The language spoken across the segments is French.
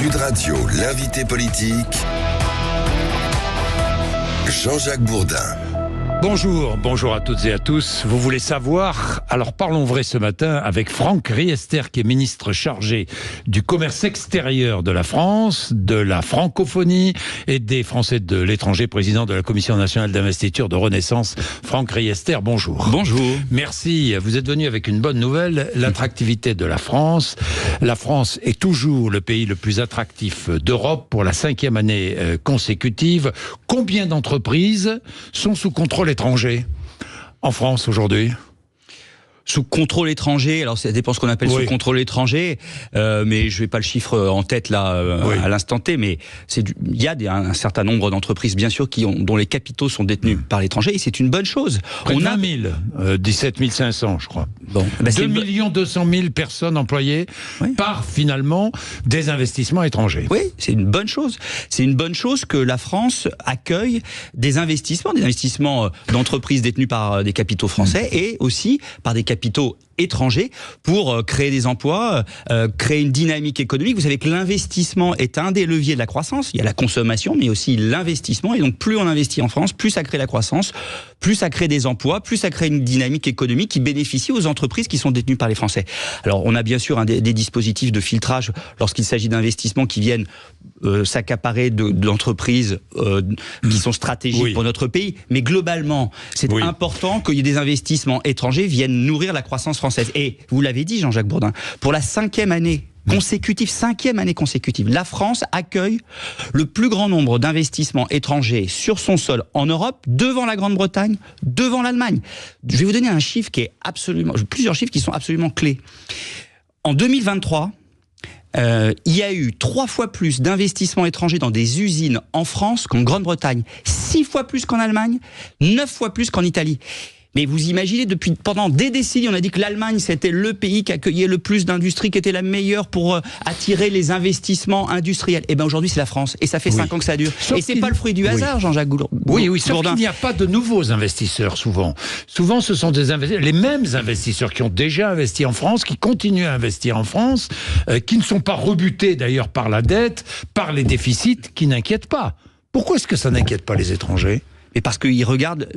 Sud Radio, l'invité politique, Jean-Jacques Bourdin. Bonjour à toutes et à tous. Vous voulez savoir? Alors parlons vrai ce matin avec Franck Riester, qui est ministre chargé du commerce extérieur de la France, de la francophonie et des Français de l'étranger, président de la Commission nationale d'investiture de Renaissance. Franck Riester, bonjour. Bonjour. Merci. Vous êtes venu avec une bonne nouvelle, l'attractivité de la France. La France est toujours le pays le plus attractif d'Europe pour la 5e année consécutive. Combien d'entreprises sont sous contrôle étranger en France aujourd'hui? Sous contrôle étranger, alors ça dépend ce qu'on appelle sous contrôle étranger, mais je n'ai pas le chiffre en tête là à l'instant T, mais il y a un certain nombre d'entreprises bien sûr dont les capitaux sont détenus par l'étranger, et c'est une bonne chose. On a 20 000, 17 500 je crois. Bon, 2 200 000 personnes employées par finalement des investissements étrangers. Oui, c'est une bonne chose. C'est une bonne chose que la France accueille des investissements d'entreprises détenues par des capitaux français et aussi par des capitaux étrangers pour créer des emplois, créer une dynamique économique. Vous savez que l'investissement est un des leviers de la croissance. Il y a la consommation, mais aussi l'investissement. Et donc, plus on investit en France, plus ça crée la croissance, plus ça crée des emplois, plus ça crée une dynamique économique qui bénéficie aux entreprises qui sont détenues par les Français. Alors, on a bien sûr des dispositifs de filtrage lorsqu'il s'agit d'investissements qui viennent s'accaparer d'entreprises qui sont stratégiques pour notre pays. Mais globalement, c'est important qu'il y ait des investissements étrangers viennent nourrir la croissance française. Et vous l'avez dit, Jean-Jacques Bourdin, pour la 5e année consécutive, la France accueille le plus grand nombre d'investissements étrangers sur son sol en Europe, devant la Grande-Bretagne, devant l'Allemagne. Je vais vous donner un chiffre plusieurs chiffres qui sont absolument clés. En 2023, il y a eu 3 fois plus d'investissements étrangers dans des usines en France qu'en Grande-Bretagne, 6 fois plus qu'en Allemagne, 9 fois plus qu'en Italie. Mais vous imaginez, pendant des décennies, on a dit que l'Allemagne, c'était le pays qui accueillait le plus d'industrie, qui était la meilleure pour attirer les investissements industriels. Et bien aujourd'hui, c'est la France. Et ça fait 5 ans que ça dure. Et c'est pas le fruit du hasard, Jean-Jacques Bourdin. Sauf qu'il n'y a pas de nouveaux investisseurs, souvent. Souvent, ce sont les mêmes investisseurs qui ont déjà investi en France, qui continuent à investir en France, qui ne sont pas rebutés d'ailleurs par la dette, par les déficits, qui n'inquiètent pas. Pourquoi est-ce que ça n'inquiète pas les étrangers ? Mais parce qu'ils regardent,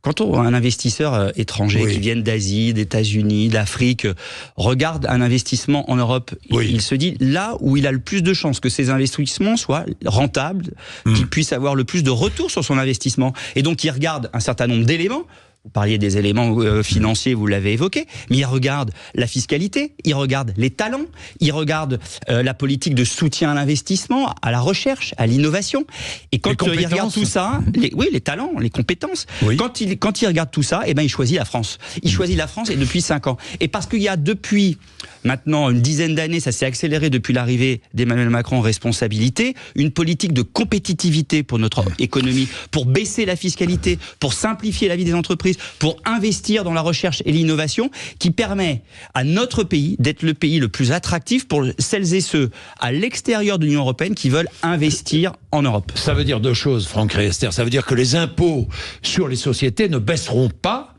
quand un investisseur étranger qui vient d'Asie, d'États-Unis, d'Afrique, regarde un investissement en Europe, il se dit là où il a le plus de chances que ces investissements soient rentables, qu'il puisse avoir le plus de retour sur son investissement. Et donc il regarde un certain nombre d'éléments. Vous parliez des éléments financiers, vous l'avez évoqué, mais il regarde la fiscalité, il regarde les talents, il regarde la politique de soutien à l'investissement, à la recherche, à l'innovation. Et quand il regarde tout ça, les talents, les compétences, quand il regarde tout ça, il choisit la France. Il choisit la France, et depuis 5 ans. Et parce qu'il y a depuis maintenant une dizaine d'années, ça s'est accéléré depuis l'arrivée d'Emmanuel Macron en responsabilité, une politique de compétitivité pour notre économie, pour baisser la fiscalité, pour simplifier la vie des entreprises, pour investir dans la recherche et l'innovation, qui permet à notre pays d'être le pays le plus attractif pour celles et ceux à l'extérieur de l'Union européenne qui veulent investir en Europe. Ça veut dire 2 choses, Franck Riester. Ça veut dire que les impôts sur les sociétés ne baisseront pas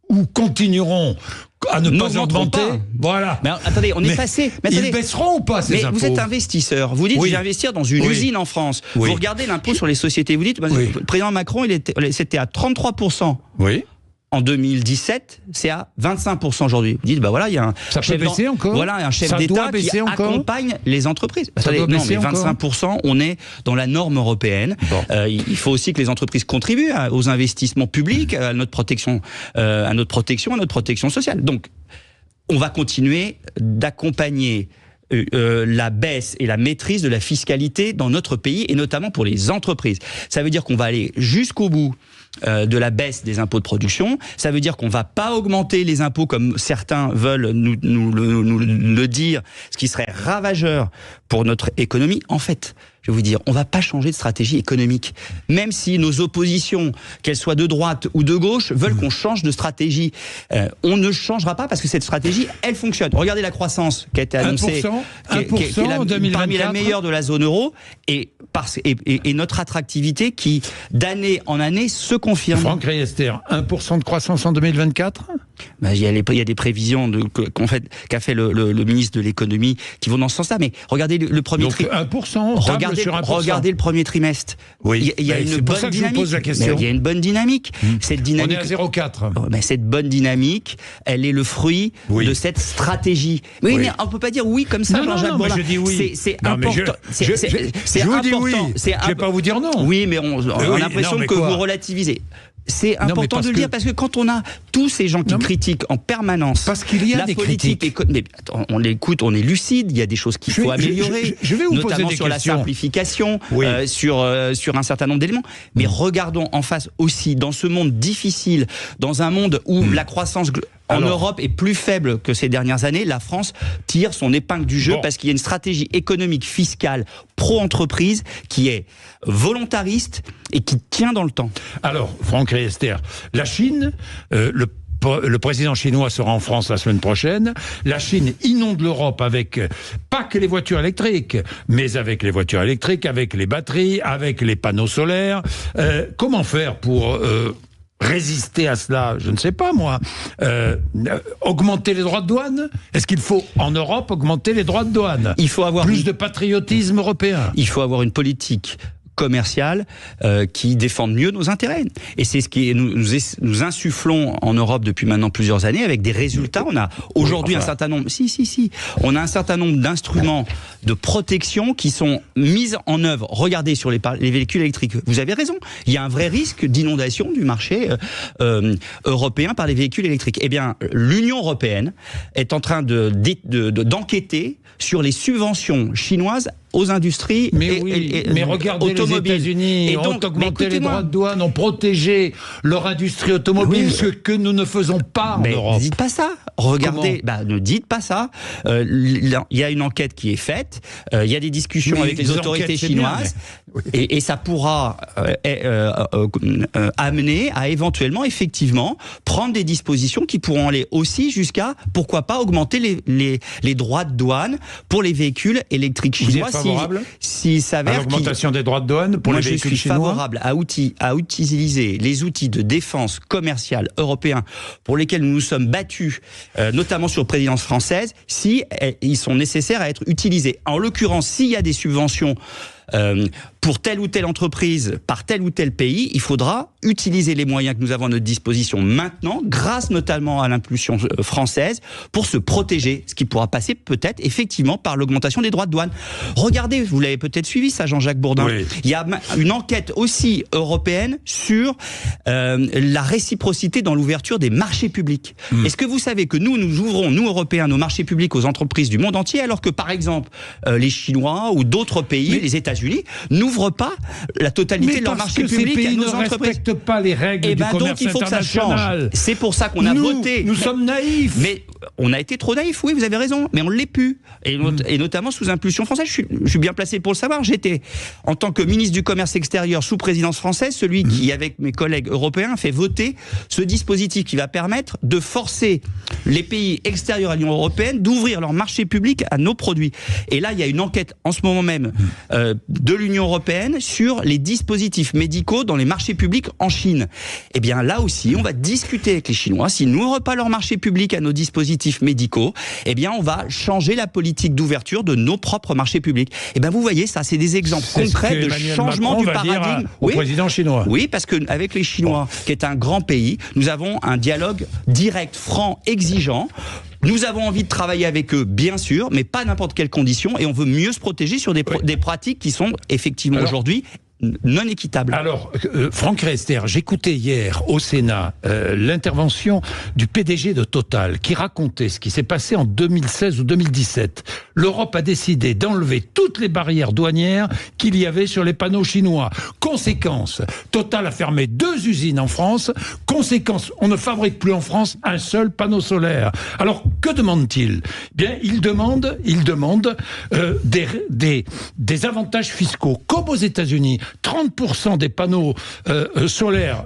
ou continueront à ne pas augmenter. Voilà. Mais attendez, on est passé. Ils baisseront ou pas ces impôts? Vous êtes investisseur. Vous dites, je vais investir dans une usine en France. Vous regardez l'impôt sur les sociétés. Vous dites, le président Macron, c'était à 33%. En 2017, c'est à 25% aujourd'hui. Vous dites, il y a un chef d'État qui accompagne les entreprises. Mais 25%, on est dans la norme européenne. Il faut aussi que les entreprises contribuent aux investissements publics, à notre protection sociale. Donc, on va continuer d'accompagner la baisse et la maîtrise de la fiscalité dans notre pays, et notamment pour les entreprises. Ça veut dire qu'on va aller jusqu'au bout de la baisse des impôts de production. Ça veut dire qu'on ne va pas augmenter les impôts comme certains veulent nous le dire, ce qui serait ravageur pour notre économie. En fait, je vais vous dire, on ne va pas changer de stratégie économique. Même si nos oppositions, qu'elles soient de droite ou de gauche, veulent qu'on change de stratégie, on ne changera pas parce que cette stratégie, elle fonctionne. Regardez la croissance qui a été annoncée, 1% parmi la meilleure de la zone euro, et notre attractivité qui, d'année en année, se confirme. Franck Riester, 1% de croissance en 2024 ? Il y a des prévisions qu'a fait le ministre de l'économie qui vont dans ce sens-là. Mais regardez le premier trimestre. 1%. Regardez le premier trimestre. Oui. Il y a une bonne dynamique. Je vous pose la question. Il y a une bonne dynamique. Cette dynamique. On est à 0,4. Mais cette bonne dynamique, elle est le fruit de cette stratégie. Oui, mais on peut pas dire oui comme ça, Jean-Jacques Bourdin. Je dis oui. C'est important. Je vous dis oui. Je vais pas vous dire non. Oui, mais on a l'impression que vous relativisez. C'est important de le dire parce que quand on a tous ces gens qui critiquent en permanence parce qu'il y a des critiques. Mais on l'écoute, on est lucide, il y a des choses qu'il faut améliorer, je vais vous notamment poser sur la simplification, sur un certain nombre d'éléments. Mais regardons en face aussi, dans ce monde difficile, dans un monde où la croissance en Europe est plus faible que ces dernières années, la France tire son épingle du jeu parce qu'il y a une stratégie économique, fiscale, pro-entreprise qui est volontariste et qui tient dans le temps. Alors, Franck Riester, la Chine, le président chinois sera en France la semaine prochaine. La Chine inonde l'Europe avec pas que les voitures électriques, mais avec les voitures électriques, avec les batteries, avec les panneaux solaires. Comment faire pour résister à cela? Je ne sais pas, moi. Augmenter les droits de douane? Est-ce qu'il faut, en Europe, augmenter les droits de douane? Il faut avoir plus de patriotisme européen. Il faut avoir une politique commerciale qui défendent mieux nos intérêts. Et c'est ce qui nous insufflons en Europe depuis maintenant plusieurs années avec des résultats. On a aujourd'hui un certain nombre... On a un certain nombre d'instruments de protection qui sont mis en œuvre. Regardez sur les véhicules électriques. Vous avez raison. Il y a un vrai risque d'inondation du marché européen par les véhicules électriques. Eh bien, l'Union européenne est en train d'enquêter sur les subventions chinoises aux industries mais regardez, les États-Unis ont augmenté les droits de douane, ont protégé leur industrie automobile, ce que nous ne faisons pas en Europe. Ne dites pas ça. Regardez, ne dites pas ça. Il y a une enquête qui est faite, il y a des discussions avec les autorités chinoises, et ça pourra amener à éventuellement, effectivement, prendre des dispositions qui pourront aller aussi jusqu'à, pourquoi pas, augmenter les droits de douane pour les véhicules électriques chinois. S'il s'avère à l'augmentation des droits de douane pour les véhicules chinois. Moi, je suis favorable à utiliser les outils de défense commerciale européens pour lesquels nous nous sommes battus, notamment sur présidence française, si ils sont nécessaires à être utilisés. En l'occurrence, s'il y a des subventions pour telle ou telle entreprise par tel ou tel pays, il faudra utiliser les moyens que nous avons à notre disposition maintenant, grâce notamment à l'impulsion française, pour se protéger, ce qui pourra passer peut-être effectivement par l'augmentation des droits de douane. Regardez, vous l'avez peut-être suivi ça, Jean-Jacques Bourdin, il y a une enquête aussi européenne sur la réciprocité dans l'ouverture des marchés publics. Est-ce que vous savez que nous ouvrons, nous Européens, nos marchés publics aux entreprises du monde entier, alors que par exemple les Chinois ou d'autres pays, les États-Unis, n'ouvrent pas la totalité de leurs marchés publics à nos entreprises. Ne respectent pas les règles du commerce donc il faut international. Que ça change. C'est pour ça qu'on a voté. Nous sommes naïfs. Mais on a été trop naïfs, oui, vous avez raison. Mais on ne l'est plus. Et notamment sous impulsion française. Je suis bien placé pour le savoir. J'étais, en tant que ministre du Commerce extérieur sous présidence française, celui qui, avec mes collègues européens, a fait voter ce dispositif qui va permettre de forcer les pays extérieurs à l'Union européenne d'ouvrir leurs marchés publics à nos produits. Et là, il y a une enquête en ce moment même de l'Union européenne sur les dispositifs médicaux dans les marchés publics en Chine. Eh bien là aussi, on va discuter avec les Chinois. S'ils n'ouvrent pas leur marché public à nos dispositifs médicaux, eh bien on va changer la politique d'ouverture de nos propres marchés publics. Eh bien vous voyez, ça c'est des exemples concrets de changement du paradigme. Au président chinois. Oui, parce qu'avec les Chinois, qui est un grand pays, nous avons un dialogue direct, franc, exigeant. Nous avons envie de travailler avec eux, bien sûr, mais pas n'importe quelles conditions, et on veut mieux se protéger sur des pratiques qui sont effectivement aujourd'hui non équitable. Alors, Franck Riester, j'écoutais hier au Sénat l'intervention du PDG de Total qui racontait ce qui s'est passé en 2016 ou 2017. L'Europe a décidé d'enlever toutes les barrières douanières qu'il y avait sur les panneaux chinois. Conséquence, Total a fermé 2 usines en France. Conséquence, on ne fabrique plus en France un seul panneau solaire. Alors, que demande-t-il ? Bien, il demande des avantages fiscaux, comme aux États-Unis. 30% des panneaux solaires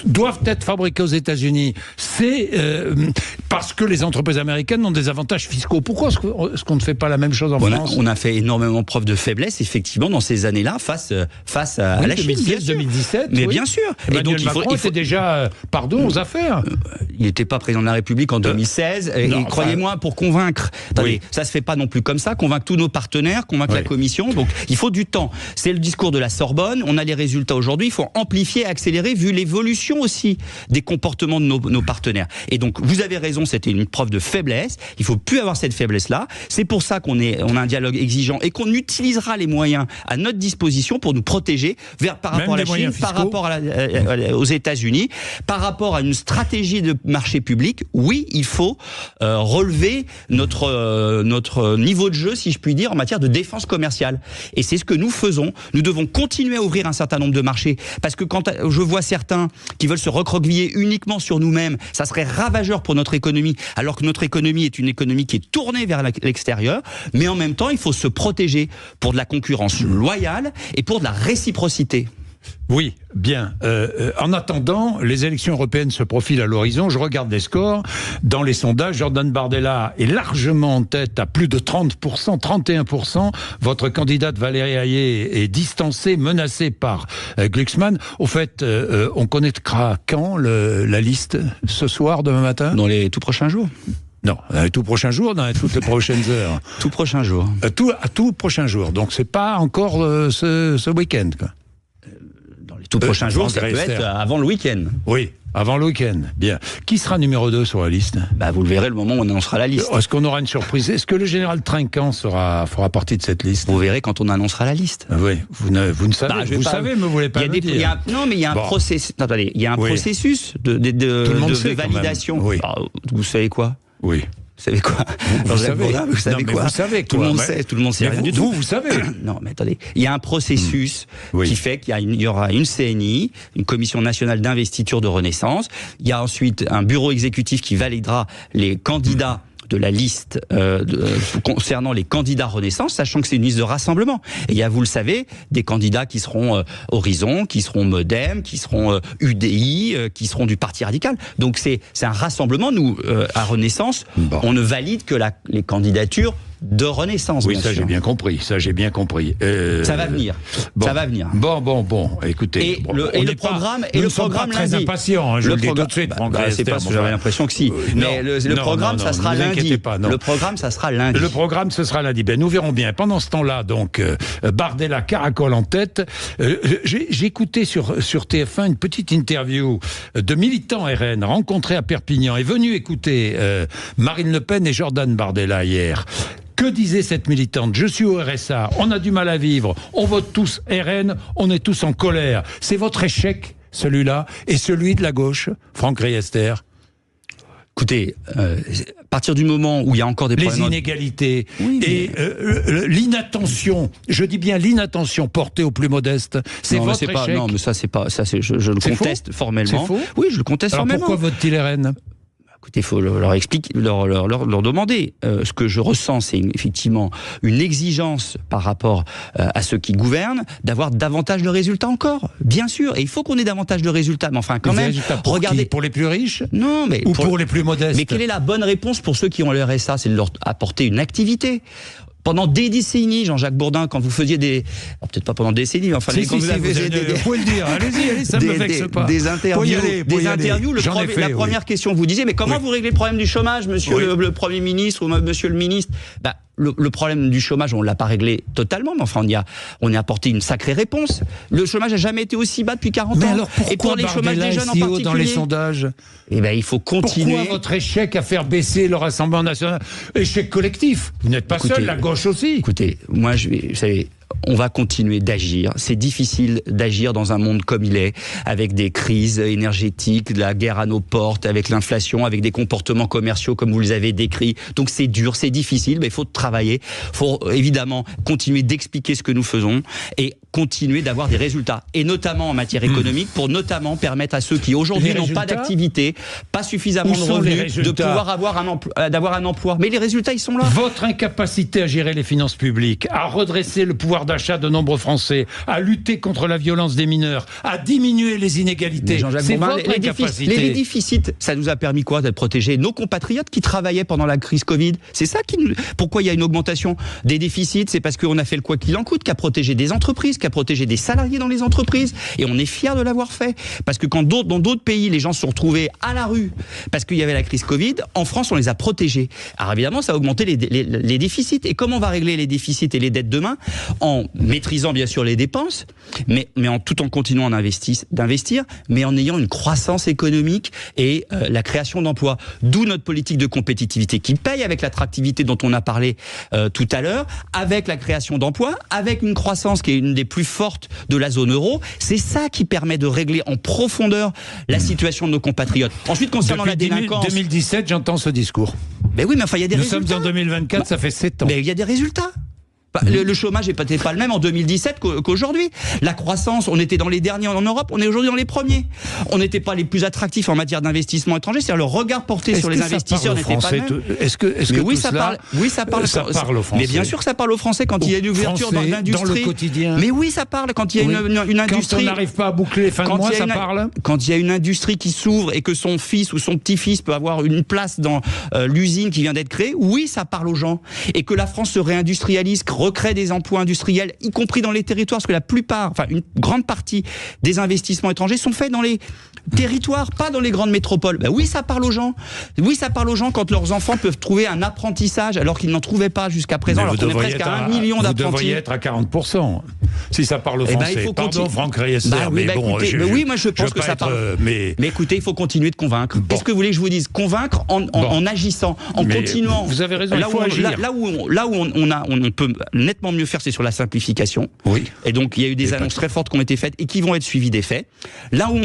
doivent être fabriqués aux États-Unis. C'est parce que les entreprises américaines ont des avantages fiscaux. Pourquoi est-ce qu'on ne fait pas la même chose en France ? On a fait énormément preuve de faiblesse, effectivement, dans ces années-là, face à la Chine. 2016, 2017. Mais bien sûr. Emmanuel Macron était déjà déjà pardon aux affaires. Il n'était pas président de la République en 2016. Et croyez-moi, pour convaincre, attendez, ça se fait pas non plus comme ça, convaincre tous nos partenaires, convaincre la Commission. Donc il faut du temps. C'est le discours de la Sorbonne. On a les résultats aujourd'hui. Il faut amplifier, accélérer, vu l'évolution aussi des comportements de nos partenaires. Et donc vous avez raison, c'était une preuve de faiblesse. Il faut plus avoir cette faiblesse-là. C'est pour ça on a un dialogue exigeant et qu'on utilisera les moyens à notre disposition pour nous protéger par rapport à la Chine, par rapport aux États-Unis, par rapport à une stratégie de marché public. Oui, il faut relever notre niveau de jeu, si je puis dire, en matière de défense commerciale. Et c'est ce que nous faisons. Nous devons continuer à ouvrir un certain nombre de marchés, parce que quand je vois certains qui veulent se recroqueviller uniquement sur nous-mêmes, ça serait ravageur pour notre économie, alors que notre économie est une économie qui est tournée vers l'extérieur. Mais en même temps, il faut se protéger pour de la concurrence loyale et pour de la réciprocité. Oui, bien. En attendant, les élections européennes se profilent à l'horizon. Je regarde les scores. Dans les sondages, Jordan Bardella est largement en tête à plus de 30%, 31%. Votre candidate Valérie Hayé est distancée, menacée par Glucksmann. Au fait, on connaîtra quand la liste? Ce soir, demain matin? Dans les tout prochains jours. Non, dans les tout prochains jours, dans toutes les prochaines heures. Tout prochain jour. À tout prochain jour. Donc c'est pas encore ce week-end, quoi. Tout prochain jour, ça peut être avant le week-end. Oui, avant le week-end. Bien. Qui sera numéro 2 sur la liste? Vous le verrez le moment où on annoncera la liste. Est-ce qu'on aura une surprise? Est-ce que le général Trinquant fera partie de cette liste? Vous verrez quand on annoncera la liste. Oui, vous ne savez. Vous savez, mais vous voulez pas le dire. Non, mais il y a un processus. Attendez, il y a un processus de validation. Oui. Vous savez quoi? Oui. Vous savez quoi? Vous savez quoi? Vous savez tout le monde sait, tout le monde sait rien du tout. Vous savez. Non, mais attendez, il y a un processus qui fait qu'il y aura une CNI, une commission nationale d'investiture de Renaissance. Il y a ensuite un bureau exécutif qui validera les candidats de la liste concernant les candidats Renaissance, sachant que c'est une liste de rassemblement. Et il y a, vous le savez, des candidats qui seront Horizon, qui seront Modem, qui seront UDI, qui seront du Parti radical. Donc c'est un rassemblement. Nous, à Renaissance, on ne valide que les candidatures de Renaissance. Oui, ça j'ai bien compris. Ça va venir. Ça va venir. Bon. Écoutez, le programme pas très impatient. Je le dis tout de suite. C'est pas. J'avais l'impression que si. Mais le programme, ça sera lundi. Le programme, ça sera lundi. Le programme, ce sera lundi. Nous verrons bien. Pendant ce temps-là, donc, Bardella caracole en tête. J'ai écouté sur TF1 une petite interview de militants RN rencontrés à Perpignan et venus écouter Marine Le Pen et Jordan Bardella hier. Que disait cette militante? Je suis au RSA, on a du mal à vivre, on vote tous RN, on est tous en colère. C'est votre échec, celui-là, et celui de la gauche, Franck Riester? Écoutez, à partir du moment où il y a encore des problèmes... Les inégalités et l'inattention, je dis bien l'inattention portée aux plus modestes, c'est votre échec. Non, mais ça, c'est pas... je le conteste formellement. C'est faux? Oui, je le conteste formellement. Alors pourquoi vote-t-il RN? Écoutez, il faut leur expliquer, leur demander. Ce que je ressens, c'est effectivement une exigence par rapport à ceux qui gouvernent d'avoir davantage de résultats encore. Bien sûr, et il faut qu'on ait davantage de résultats. Mais enfin, quand même, regardez. Pour les plus riches? Non, mais pour les plus modestes? Mais quelle est la bonne réponse pour ceux qui ont le RSA? C'est de leur apporter une activité. Pendant des décennies, Jean-Jacques Bourdin, quand vous faisiez peut-être pas pendant des décennies, mais enfin, quand vous pouvez le dire, allez-y, ça ne me vexe pas. Des interviews, la première question, vous disiez, mais comment vous réglez le problème du chômage, monsieur le Premier ministre ou monsieur le ministre? Le problème du chômage, on ne l'a pas réglé totalement, mais enfin, on y a apporté une sacrée réponse. Le chômage n'a jamais été aussi bas depuis 40 ans. Mais alors pourquoi et pour les chômages des jeunes en particulier, dans les sondages? Il faut continuer. Pourquoi votre échec à faire baisser le Rassemblement national? Échec collectif. Vous n'êtes pas seul, la gauche aussi. Écoutez, moi, vous savez, on va continuer d'agir. C'est difficile d'agir dans un monde comme il est, avec des crises énergétiques, de la guerre à nos portes, avec l'inflation, avec des comportements commerciaux comme vous les avez décrits. Donc c'est dur, c'est difficile, mais il faut travailler. Il faut évidemment continuer d'expliquer ce que nous faisons et continuer d'avoir des résultats. Et notamment en matière économique, pour notamment permettre à ceux qui aujourd'hui n'ont pas d'activité, pas suffisamment de revenus, de pouvoir avoir un emploi. Mais les résultats, ils sont là. Votre incapacité à gérer les finances publiques, à redresser le pouvoir d'achat de nombreux Français, à lutter contre la violence des mineurs, à diminuer les inégalités. C'est votre incapacité. Les déficits, ça nous a permis quoi? De protéger nos compatriotes qui travaillaient pendant la crise Covid. C'est ça pourquoi il y a une augmentation des déficits? C'est parce qu'on a fait le quoi qu'il en coûte, qui a protégé des entreprises, qui a protégé des salariés dans les entreprises. Et on est fiers de l'avoir fait. Parce que quand dans d'autres pays, les gens se sont retrouvés à la rue parce qu'il y avait la crise Covid, en France, on les a protégés. Alors évidemment, ça a augmenté les déficits. Et comment on va régler les déficits et les dettes demain? En maîtrisant bien sûr les dépenses, mais tout en continuant d'investir, mais en ayant une croissance économique et la création d'emplois. D'où notre politique de compétitivité qui paye avec l'attractivité dont on a parlé tout à l'heure, avec la création d'emplois, avec une croissance qui est une des plus fortes de la zone euro. C'est ça qui permet de régler en profondeur la situation de nos compatriotes. Ensuite, concernant la délinquance... 2017, j'entends ce discours. Mais oui, mais enfin, il y a des résultats. Nous sommes en 2024, ça fait 7 ans. Mais il y a des résultats. Le chômage n'est peut-être pas le même en 2017 qu'aujourd'hui. La croissance, on était dans les derniers en Europe, on est aujourd'hui dans les premiers. On n'était pas les plus attractifs en matière d'investissement étranger, c'est-à-dire le regard porté sur les investisseurs n'était pas le même. Est-ce que oui, tout ça cela, parle aux Français. Mais bien sûr que ça parle aux Français quand il y a une ouverture dans l'industrie. Dans le quotidien. Mais oui, ça parle quand il y a une industrie. Quand on n'arrive pas à boucler les fins de mois, ça parle. Quand il y a une industrie qui s'ouvre et que son fils ou son petit-fils peut avoir une place dans l'usine qui vient d'être créée, oui, ça parle aux gens. Et que la France se réindustrialise, recrée des emplois industriels, y compris dans les territoires, parce que la plupart, enfin une grande partie des investissements étrangers sont faits dans les territoires, pas dans les grandes métropoles. Ben oui, ça parle aux gens. Oui, ça parle aux gens quand leurs enfants peuvent trouver un apprentissage alors qu'ils n'en trouvaient pas jusqu'à présent. Alors qu'on est presque à 1 million d'apprentis. Vous devriez être à 40%. Si ça parle aux Français. Pardon, Franck Riester. Oui, moi je pense que ça parle. Mais écoutez, il faut continuer de convaincre. Qu'est-ce que vous voulez que je vous dise? Convaincre en agissant, en continuant. Vous avez raison. Là où on peut nettement mieux faire, c'est sur la simplification. Oui. Et donc il y a eu des annonces très fortes qui ont été faites et qui vont être suivies des faits. Là où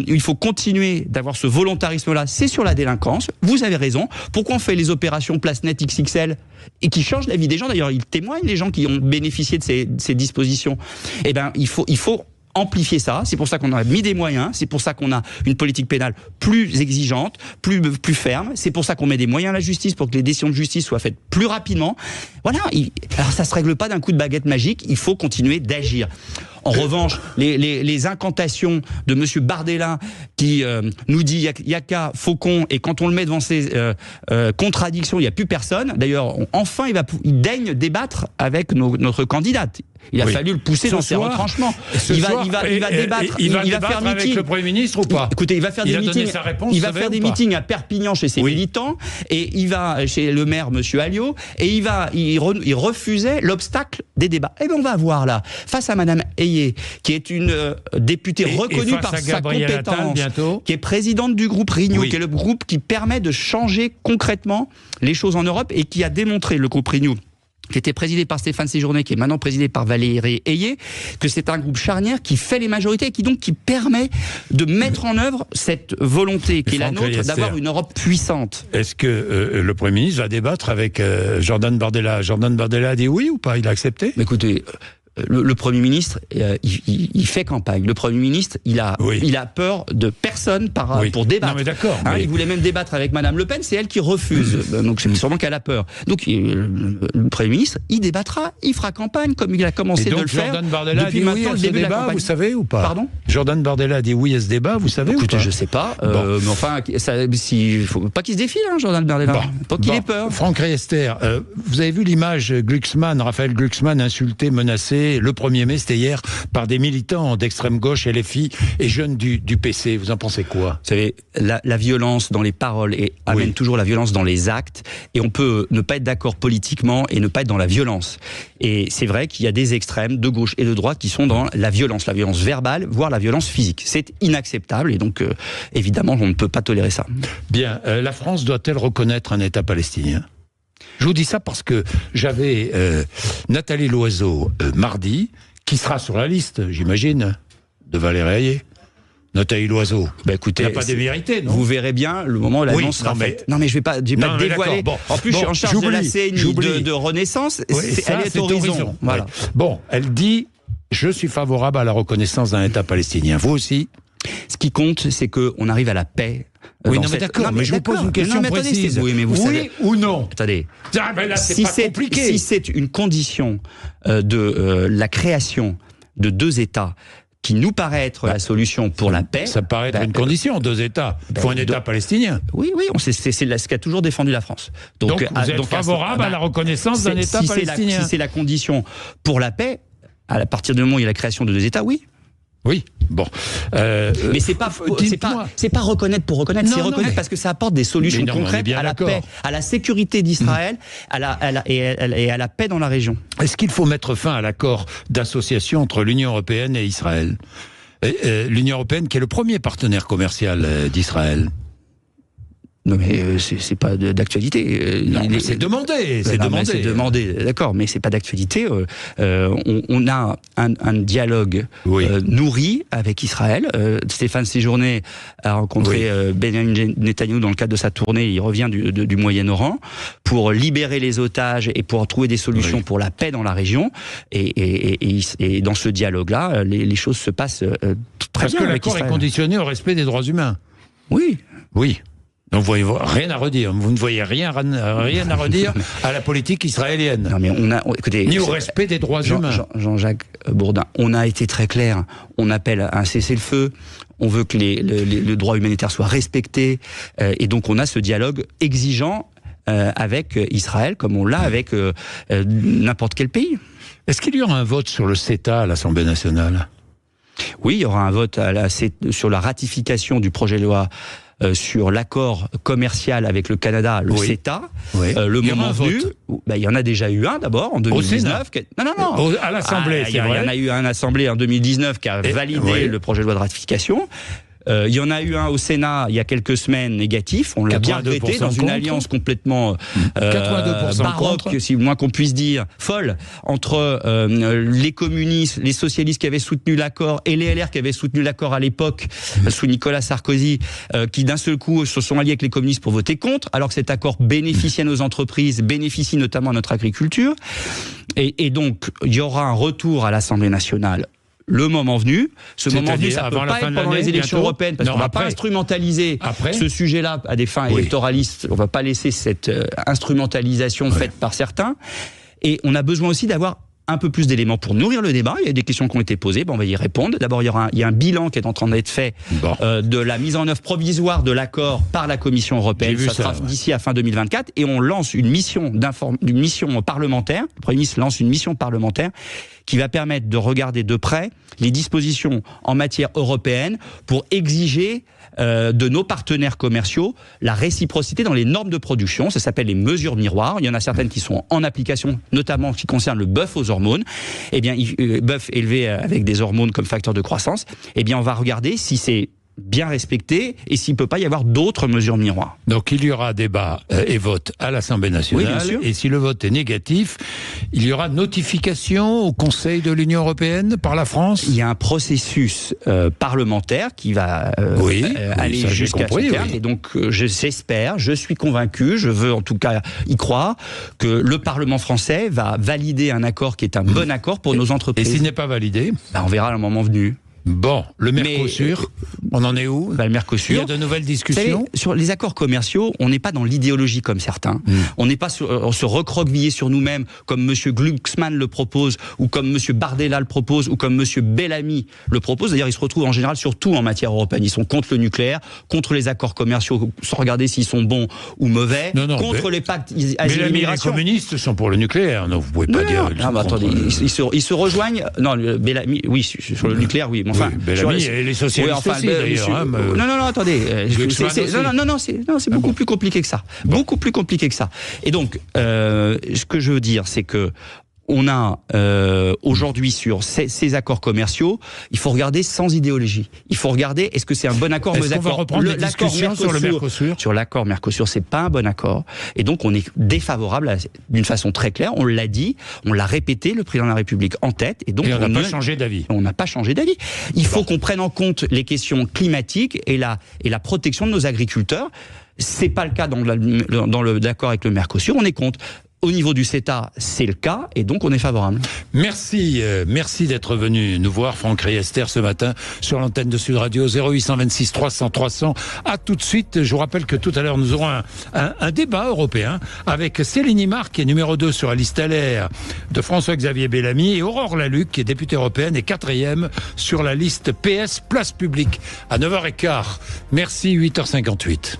il faut continuer d'avoir ce volontarisme-là, c'est sur la délinquance. Vous avez raison. Pourquoi on fait les opérations Place Net XXL et qui changent la vie des gens? D'ailleurs, ils témoignent, les gens qui ont bénéficié de ces dispositions. Eh ben, il faut amplifier ça. C'est pour ça qu'on a mis des moyens. C'est pour ça qu'on a une politique pénale plus exigeante, plus ferme. C'est pour ça qu'on met des moyens à la justice pour que les décisions de justice soient faites plus rapidement. Voilà. Alors ça se règle pas d'un coup de baguette magique. Il faut continuer d'agir. En revanche, les incantations de Monsieur Bardella qui nous dit « Yaka, Faucon », et quand on le met devant ces contradictions, il n'y a plus personne. D'ailleurs, enfin, il daigne débattre avec notre candidate. Il a fallu le pousser dans ses retranchements. Il va débattre. Il va faire meeting avec le Premier ministre ou pas? Écoutez, il va faire des meetings. Il va faire des meetings à Perpignan chez ses militants, et il va chez le maire Monsieur Alliot, et il refusait l'obstacle des débats. Eh bien, on va voir là, face à Madame Hayé, qui est une députée reconnue par sa compétence, qui est présidente du groupe Renew, qui est le groupe qui permet de changer concrètement les choses en Europe et qui a démontré, le groupe Renew, qui était présidé par Stéphane Séjourné, qui est maintenant présidé par Valérie Hayé, que c'est un groupe charnière qui fait les majorités et qui permet de mettre en œuvre cette volonté qui est la nôtre d'avoir une Europe puissante. Est-ce que le Premier ministre va débattre avec Jordan Bardella? Jordan Bardella a dit oui ou pas? Il a accepté? Mais écoutez, le Premier ministre, il fait campagne. Le Premier ministre, il a peur de personne pour débattre. Non, mais d'accord. Il voulait même débattre avec Madame Le Pen, c'est elle qui refuse. Donc c'est sûrement qu'elle a peur. Donc le Premier ministre, il débattra, il fera campagne comme il a commencé de le faire. Jordan Bardella a dit oui à ce débat, vous savez ou pas? Pardon? Jordan Bardella a dit oui à ce débat, vous savez ou pas? Écoutez, je sais pas. Mais enfin, il faut pas qu'il se défile, Jordan Bardella. Pas qu'il ait peur. Franck Riester, vous avez vu l'image Raphaël Glucksmann insulté, menacé le 1er mai, c'était hier, par des militants d'extrême gauche, LFI et jeunes du PC. Vous en pensez quoi? Vous savez, la violence dans les paroles amène toujours la violence dans les actes, et on peut ne pas être d'accord politiquement et ne pas être dans la violence. Et c'est vrai qu'il y a des extrêmes de gauche et de droite qui sont dans la violence verbale, voire la violence physique. C'est inacceptable, et donc évidemment on ne peut pas tolérer ça. Bien, la France doit-elle reconnaître un État palestinien? Je vous dis ça parce que j'avais Nathalie Loiseau mardi, qui sera sur la liste, j'imagine, de Valérie Hayé. Nathalie Loiseau, écoutez, n'a pas démérité, non? Vous verrez bien le moment où l'annonce sera faite. Non, mais je vais pas dévoiler. En plus, je suis en charge de la CNI de Renaissance. Elle est Horizon. Voilà. Bon, elle dit, je suis favorable à la reconnaissance d'un État palestinien. Vous aussi? Ce qui compte, c'est qu'on arrive à la paix. Oui, non, mais d'accord, mais je vous pose une question précise. Oui, mais vous savez, ou non? Attendez. Ah, ben là, c'est pas compliqué. Si c'est une condition de la création de 2 États qui nous paraît être la solution pour la paix... Ça paraît être une condition, 2 États. Il faut un État palestinien. Oui, c'est ce qu'a toujours défendu la France. Donc vous êtes favorable à la reconnaissance d'un État palestinien? Si c'est la condition pour la paix, à partir du moment où il y a la création de 2 États, oui. Oui, bon. Mais c'est pas reconnaître pour reconnaître, c'est reconnaître parce que ça apporte des solutions concrètes à la paix, à la sécurité d'Israël et à la paix dans la région. Est-ce qu'il faut mettre fin à l'accord d'association entre l'Union européenne et Israël? L'Union européenne qui est le premier partenaire commercial d'Israël. Non mais c'est pas d'actualité. C'est demandé, c'est demandé. C'est demandé, d'accord, mais c'est pas d'actualité. On a un dialogue nourri avec Israël. Stéphane Séjourné a rencontré Benjamin Netanyahu dans le cadre de sa tournée. Il revient du Moyen-Orient pour libérer les otages et pour trouver des solutions pour la paix dans la région. Et dans ce dialogue-là, les choses se passent très bien. Parce que l'accord est conditionné au respect des droits humains. Oui. Oui. Donc vous voyez rien à redire. Vous ne voyez rien à redire à la politique israélienne. Non mais écoutez, ni au respect des droits humains. Jean-Jacques Bourdin, on a été très clair. On appelle à un cessez-le-feu. On veut que le droit humanitaire soit respecté. Et donc on a ce dialogue exigeant avec Israël, comme on l'a avec n'importe quel pays. Est-ce qu'il y aura un vote sur le CETA à l'Assemblée nationale? Oui, il y aura un vote sur la ratification du projet de loi sur l'accord commercial avec le Canada, le CETA. Le moment venu, il y en a déjà eu un d'abord en 2019. Non. À l'Assemblée, c'est vrai. Il y en a eu un à l'Assemblée en 2019 qui a validé le projet de loi de ratification. Il y en a eu un au Sénat il y a quelques semaines négatif, on l'a bien regretté, dans une alliance complètement 82% baroque, si moins qu'on puisse dire, folle, entre les communistes, les socialistes qui avaient soutenu l'accord et les LR qui avaient soutenu l'accord à l'époque sous Nicolas Sarkozy, qui d'un seul coup se sont alliés avec les communistes pour voter contre, alors que cet accord bénéficie à nos entreprises, bénéficie notamment à notre agriculture. Et donc, il y aura un retour à l'Assemblée nationale le moment venu. Ce moment venu, ça ne peut pas être pendant les élections européennes, parce qu'on ne va pas instrumentaliser ce sujet-là à des fins électoralistes. On ne va pas laisser cette instrumentalisation faite par certains. Et on a besoin aussi d'avoir un peu plus d'éléments pour nourrir le débat. Il y a des questions qui ont été posées, on va y répondre. D'abord, il y a un bilan qui est en train d'être fait de la mise en œuvre provisoire de l'accord par la Commission européenne. Ça sera d'ici à fin 2024. Et on lance une mission parlementaire. Le Premier ministre lance une mission parlementaire qui va permettre de regarder de près les dispositions en matière européenne pour exiger de nos partenaires commerciaux la réciprocité dans les normes de production. Ça s'appelle les mesures miroirs. Il y en a certaines qui sont en application, notamment qui concernent le bœuf aux hormones. Eh bien, bœuf élevé avec des hormones comme facteur de croissance. Eh bien, on va regarder si c'est bien respecté et s'il ne peut pas y avoir d'autres mesures miroirs. Donc il y aura débat et vote à l'Assemblée nationale, et si le vote est négatif, il y aura notification au Conseil de l'Union européenne par la France? Il y a un processus parlementaire qui va aller jusqu'à ce terme, et donc j'espère, je suis convaincu, je veux en tout cas y croire, que le Parlement français va valider un accord qui est un bon accord pour nos entreprises. Et s'il n'est pas validé? On verra le moment venu. Bon, le Mercosur, on en est où? Le Mercosur. Il y a de nouvelles discussions. Vous savez, sur les accords commerciaux, on n'est pas dans l'idéologie comme certains. On n'est pas se recroqueviller sur nous-mêmes comme M. Glucksmann le propose, ou comme M. Bardella le propose, ou comme M. Bellamy le propose. D'ailleurs, ils se retrouvent en général surtout en matière européenne. Ils sont contre le nucléaire, contre les accords commerciaux, sans regarder s'ils sont bons ou mauvais, contre les pactes asile-immigration. Les communistes sont pour le nucléaire, non, vous pouvez pas dire. Attendez, ils se rejoignent. Non, Bellamy, oui, sur le nucléaire, oui. Enfin, Bellamy et les socialistes aussi, d'ailleurs. Non, attendez. C'est beaucoup plus compliqué que ça. Beaucoup plus compliqué que ça. Et donc, ce que je veux dire, c'est que on a aujourd'hui sur ces accords commerciaux, il faut regarder sans idéologie. Il faut regarder, est-ce que c'est un bon accord? Est-ce qu'on va reprendre les discussions sur le Mercosur? Sur l'accord Mercosur, c'est pas un bon accord. Et donc on est défavorable d'une façon très claire. On l'a dit, on l'a répété, le président de la République en tête. Et donc on n'a pas changé d'avis. On n'a pas changé d'avis. Il faut qu'on prenne en compte les questions climatiques et la protection de nos agriculteurs. C'est pas le cas dans l'accord avec le Mercosur. On est contre. Au niveau du CETA, c'est le cas, et donc on est favorable. Merci d'être venu nous voir, Franck Riester, ce matin, sur l'antenne de Sud Radio, 0826 300 300. À tout de suite. Je vous rappelle que tout à l'heure, nous aurons un débat européen avec Céline Imar, qui est numéro 2 sur la liste LR de François-Xavier Bellamy, et Aurore Lalucq, qui est députée européenne et 4e sur la liste PS Place Publique, à 9h15. Merci, 8h58.